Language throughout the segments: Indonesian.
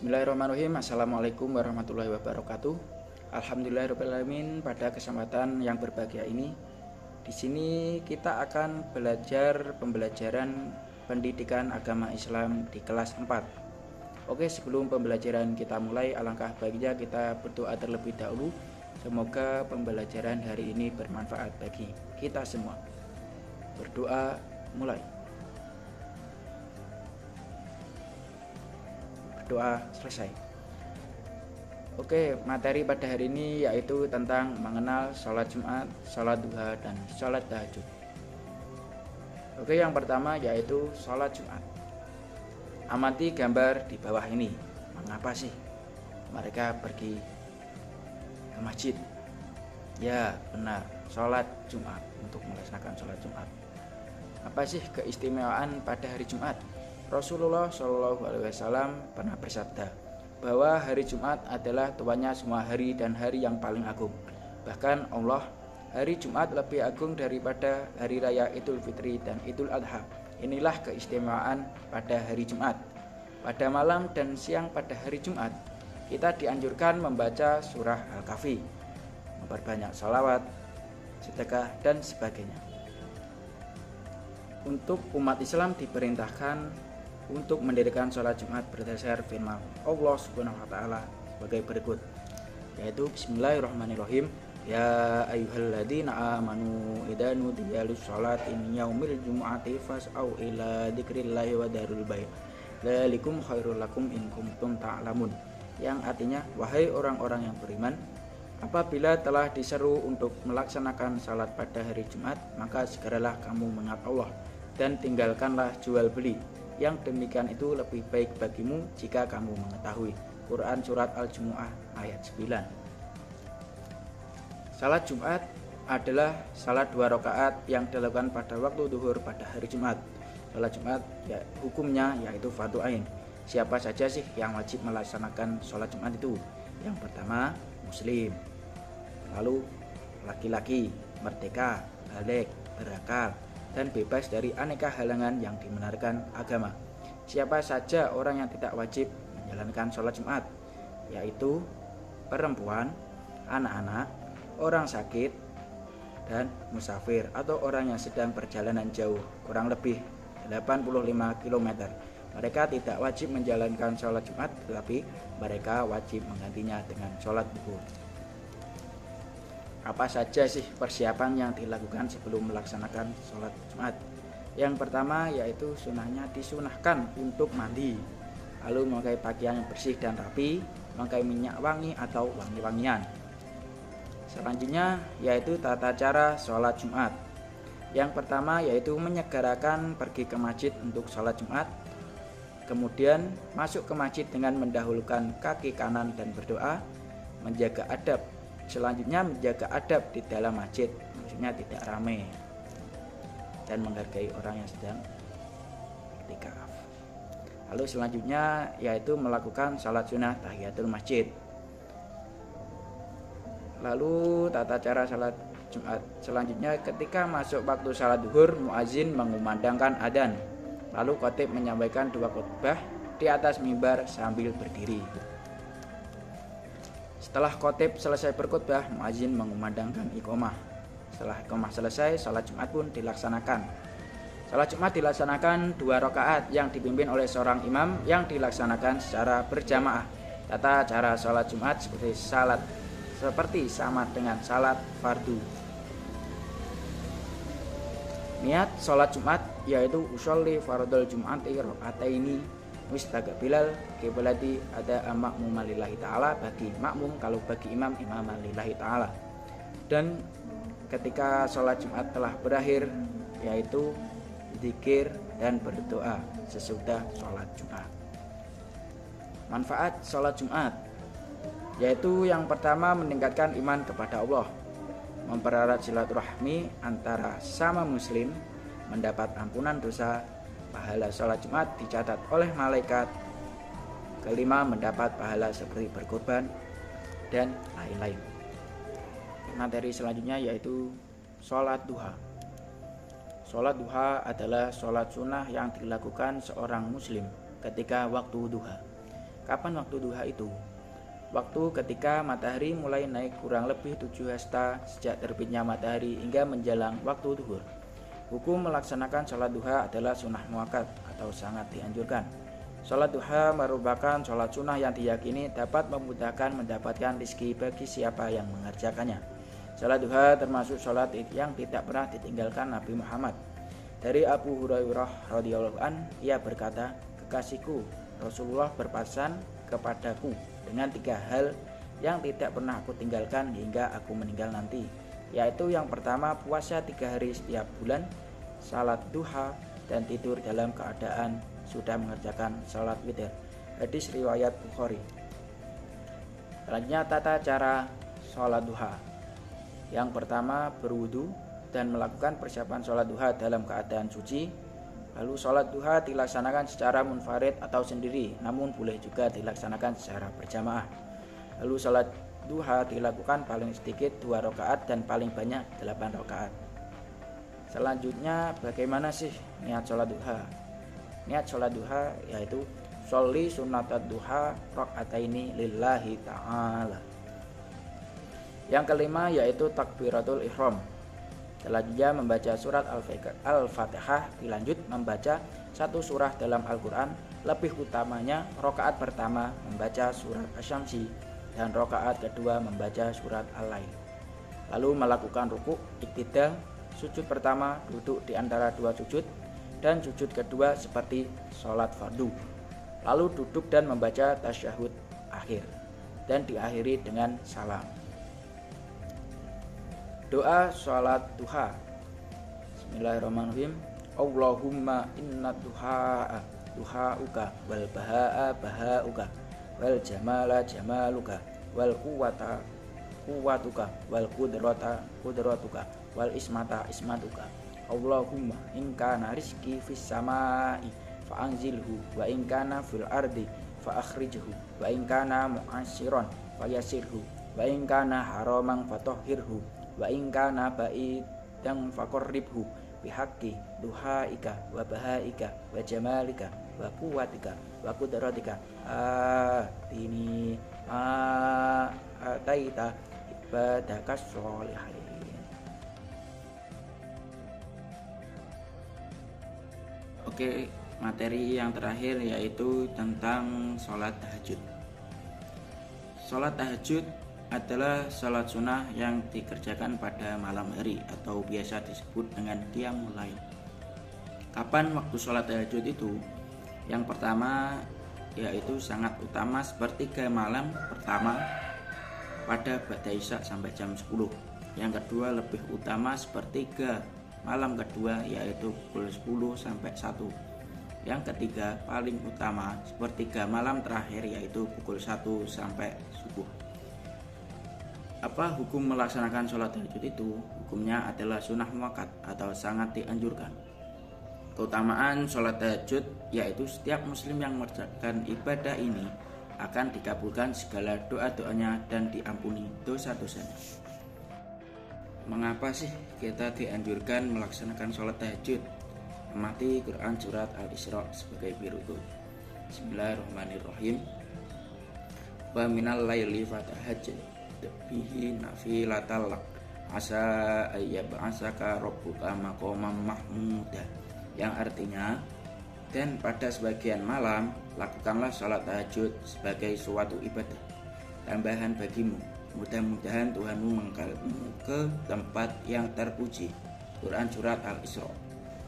Bismillahirrahmanirrahim. Assalamualaikum warahmatullahi wabarakatuh. Alhamdulillahirrahmanirrahim. Pada kesempatan yang berbahagia ini, di sini kita akan belajar pembelajaran pendidikan agama Islam di kelas 4. Oke, sebelum pembelajaran kita mulai, alangkah baiknya kita berdoa terlebih dahulu. Semoga pembelajaran hari ini bermanfaat bagi kita semua. Berdoa mulai. Doa selesai. Oke, materi pada hari ini yaitu tentang mengenal sholat Jumat, sholat duha, dan sholat tahajud. Oke, yang pertama yaitu sholat Jumat. Amati gambar di bawah ini. Mengapa sih mereka pergi ke masjid? Ya, benar, sholat Jumat, untuk melaksanakan sholat Jumat. Apa sih keistimewaan pada hari Jumat? Rasulullah Shallallahu Alaihi Wasallam pernah bersabda bahwa hari Jumat adalah tuannya semua hari dan hari yang paling agung. Bahkan Allah, hari Jumat lebih agung daripada hari raya Idul Fitri dan Idul Adha. Inilah keistimewaan pada hari Jumat. Pada malam dan siang pada hari Jumat, kita dianjurkan membaca surah Al-Kahfi, memperbanyak sholawat, sedekah, dan sebagainya. Untuk umat Islam diperintahkan untuk mendirikan sholat Jumat berdasar firman Allah Subhanahu wa taala sebagai berikut, yaitu Bismillahirrahmanirrahim. Ya ayyuhalladzina amanu idza nudiya lis-sholati min yaumil jumu'ati fas'au ila dzikrillahi wa dzarul bai' dzalikum khairul lakum in kuntum ta'lamun. Yang artinya, wahai orang-orang yang beriman, apabila telah diseru untuk melaksanakan salat pada hari Jumat, maka segeralah kamu mengingat Allah dan tinggalkanlah jual beli. Yang demikian itu lebih baik bagimu jika kamu mengetahui. Quran Surat Al-Jumu'ah ayat 9. Salat Jumat adalah salat 2 rakaat yang dilakukan pada waktu duhur pada hari Jumat. Salat Jumat hukumnya yaitu fardu ain. Siapa saja sih yang wajib melaksanakan salat Jumat itu? Yang pertama, muslim. Lalu laki-laki, merdeka, baligh, berakal, dan bebas dari aneka halangan yang dibenarkan agama. Siapa saja orang yang tidak wajib menjalankan sholat Jumat, yaitu perempuan, anak-anak, orang sakit, dan musafir atau orang yang sedang perjalanan jauh, kurang lebih 85 km. Mereka tidak wajib menjalankan sholat Jumat, tetapi mereka wajib menggantinya dengan sholat duhur. Apa saja sih persiapan yang dilakukan sebelum melaksanakan sholat Jumat? Yang pertama yaitu sunahnya disunahkan untuk mandi, lalu memakai pakaian yang bersih dan rapi, memakai minyak wangi atau wangi-wangian. Selanjutnya yaitu tata cara sholat Jumat. Yang pertama yaitu menyegerakan pergi ke masjid untuk sholat Jumat, kemudian masuk ke masjid dengan mendahulukan kaki kanan dan berdoa, menjaga adab. Selanjutnya menjaga adab di dalam masjid, maksudnya tidak ramai dan menghargai orang yang sedang iktikaf. Lalu selanjutnya yaitu melakukan salat sunnah tahiyatul masjid. Lalu tata cara salat Jumat selanjutnya, ketika masuk waktu salat duhur, muazin mengumandangkan adzan. Lalu khatib menyampaikan 2 khutbah di atas mimbar sambil berdiri. Setelah khatib selesai berkhutbah, muazin mengumandangkan iqamah. Setelah iqamah selesai, salat Jumat pun dilaksanakan. Salat Jumat dilaksanakan 2 rakaat yang dipimpin oleh seorang imam yang dilaksanakan secara berjamaah. Tata cara salat Jumat seperti sama dengan salat fardu. Niat salat Jumat yaitu usolli fardhul jum'ati raka'ataini mustaqbilal qiblati ada makmum lillahi ta'ala, bagi makmum, kalau bagi imam lillahi ta'ala. Dan ketika sholat Jumat telah berakhir yaitu zikir dan berdoa sesudah sholat Jumat. Manfaat sholat Jumat yaitu yang pertama meningkatkan iman kepada Allah, mempererat silaturahmi antara sama muslim, mendapat ampunan dosa, pahala sholat Jumat dicatat oleh malaikat. Kelima, mendapat pahala seperti berkorban dan lain-lain. Materi selanjutnya yaitu sholat duha. Sholat duha adalah sholat sunnah yang dilakukan seorang muslim ketika waktu duha. Kapan waktu duha itu? Waktu ketika matahari mulai naik kurang lebih 7 hasta sejak terbitnya matahari hingga menjelang waktu duhur. Hukum melaksanakan sholat duha adalah sunnah muakkad atau sangat dianjurkan. Sholat duha merupakan sholat sunnah yang diyakini dapat memudahkan mendapatkan rezeki bagi siapa yang mengerjakannya. Sholat duha termasuk sholat yang tidak pernah ditinggalkan Nabi Muhammad. Dari Abu Hurairah radhiyallahu an, ia berkata, "Kekasihku Rasulullah berpesan kepadaku dengan 3 hal yang tidak pernah aku tinggalkan hingga aku meninggal nanti, yaitu yang pertama puasa 3 hari setiap bulan, salat duha, dan tidur dalam keadaan sudah mengerjakan salat witir." Hadis riwayat Bukhari. Selanjutnya tata cara salat duha. Yang pertama berwudu dan melakukan persiapan salat duha dalam keadaan suci. Lalu sholat duha dilaksanakan secara munfarid atau sendiri, namun boleh juga dilaksanakan secara berjamaah. Lalu sholat duha dilakukan paling sedikit 2 rakaat dan paling banyak 8 rakaat. Selanjutnya bagaimana sih niat sholat duha? Niat sholat duha yaitu sholli sunnatat duha rakaataini lillahi ta'ala. Yang kelima yaitu takbiratul ihram. Selanjutnya membaca surat Al-Fatihah, dilanjut membaca 1 surah dalam Al-Quran, lebih utamanya rakaat pertama membaca surat Asy-Syamsi dan rakaat kedua membaca surat Al-Lail. Lalu melakukan rukuk, iktidal, sujud pertama duduk di antara 2 sujud dan sujud kedua seperti sholat fardu. Lalu duduk dan membaca tasyahud akhir dan diakhiri dengan salam. Doa sholat duha. Bismillahirrahmanirrahim. Allahumma inna duha'uka wal baha'a baha'uka wal jamala jamaluka wal quwwata quwwatuka wal qudrata qudratuka wal ismata ismatuka. Allahumma in kana rizqi fis samai fa anzilhu wa in kana fil ardi fa akhrijhu wa in kana mu'assiran fa yassirhu wa in kana haraman fatahhirhu wa in kana ba'idan faqarribhu bihaqqi duhaika wa bahaika wa jamalika wa quwwatika wa qudratika atini ataita ibadakas sholihin. Oke, materi yang terakhir yaitu tentang sholat tahajud. Sholat tahajud adalah sholat sunnah yang dikerjakan pada malam hari atau biasa disebut dengan qiyamul lail. Kapan waktu sholat tahajud itu? Yang pertama yaitu sangat utama sepertiga malam pertama pada ba'da isya sampai jam 10. Yang kedua lebih utama sepertiga malam kedua yaitu pukul 10 sampai 1. Yang ketiga paling utama sepertiga malam terakhir yaitu pukul 1 sampai subuh. Apa hukum melaksanakan sholat tahajud itu? Hukumnya adalah sunnah muakkad atau sangat dianjurkan. Keutamaan sholat tahajud yaitu setiap muslim yang mengerjakan ibadah ini akan dikabulkan segala doa-doanya dan diampuni dosa-dosanya. Mengapa sih kita dianjurkan melaksanakan sholat tahajud? Amati Quran surat Al-Isra sebagai berikut. Bismillahirrahmanirrahim. Wa minal laili fatahajjad bihi nafilatal lak asa ayyab'asaka rabbuka maqaman mahmuda, yang artinya, dan pada sebagian malam lakukanlah sholat tahajud sebagai suatu ibadah tambahan bagimu, mudah-mudahan Tuhanmu mengangkatmu ke tempat yang terpuji. Quran surat Al-Isra.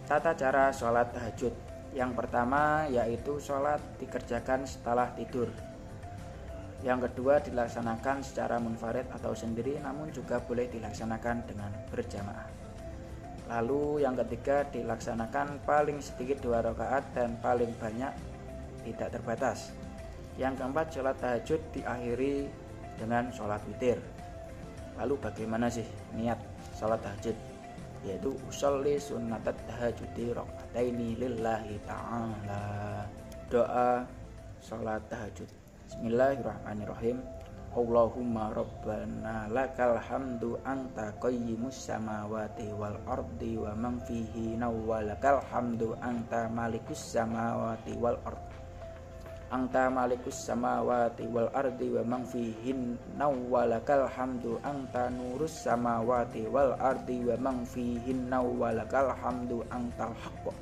Tata cara sholat tahajud. Yang pertama yaitu sholat dikerjakan setelah tidur. Yang kedua dilaksanakan secara munfarid atau sendiri, namun juga boleh dilaksanakan dengan berjamaah. Lalu yang ketiga dilaksanakan paling sedikit 2 rakaat dan paling banyak tidak terbatas. Yang keempat sholat tahajud diakhiri dengan sholat witir. Lalu bagaimana sih niat sholat tahajud? Yaitu usolli sunnatat tahajudi rakaataini lillahi ta'ala. Doa sholat tahajud. Bismillahirrahmanirrahim. Allahumma rabbana lakal hamdu anta qayyimus samawati wal ardi wa man fihi nawwalakal hamdu anta malikus samawati wal ardi. anta malikus samawati wal ardi wa man fihinna walakal hamdu anta nurus samawati wal ardi wa man fihinna walakal hamdu antal haqq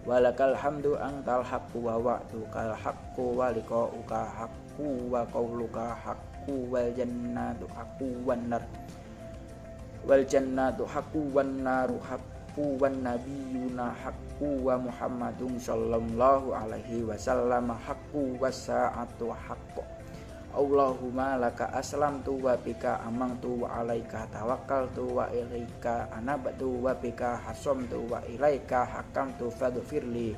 walakal hamdu antal haqqu wa wa'dukal haqqu wa liqa'uka haqqu wa qawluka haqqu wal jannatu haqqu wan nar wal jannatu haqqu wan naru haqqu wan nabiyuna haqqu wa muhammadun sallallahu alaihi wasallam haqqu was sa'atu haqqu Allahumma laka aslamtu wa bika amantu wa alaika tawakkaltu wa ilaika anabtu wa bika hasamtu wa ilaika hakamtu faghfirli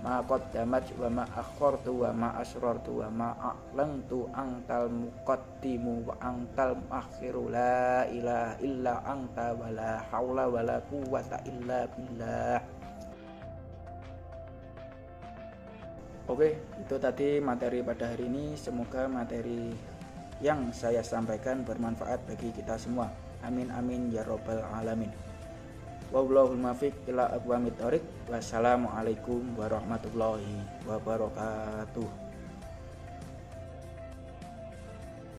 ma qaddamat wa ma akhartu wa ma asrartu wa ma a'lantu antal muqaddimu wa antal muakhiru la ilaha illa anta wa la haula wa la quwwata illa billah. Oke, itu tadi materi pada hari ini. Semoga materi yang saya sampaikan bermanfaat bagi kita semua. Amin amin ya robbal alamin. Wallahul muwaffiq ila aqwamit thoriq. Wassalamualaikum warahmatullahi wabarakatuh.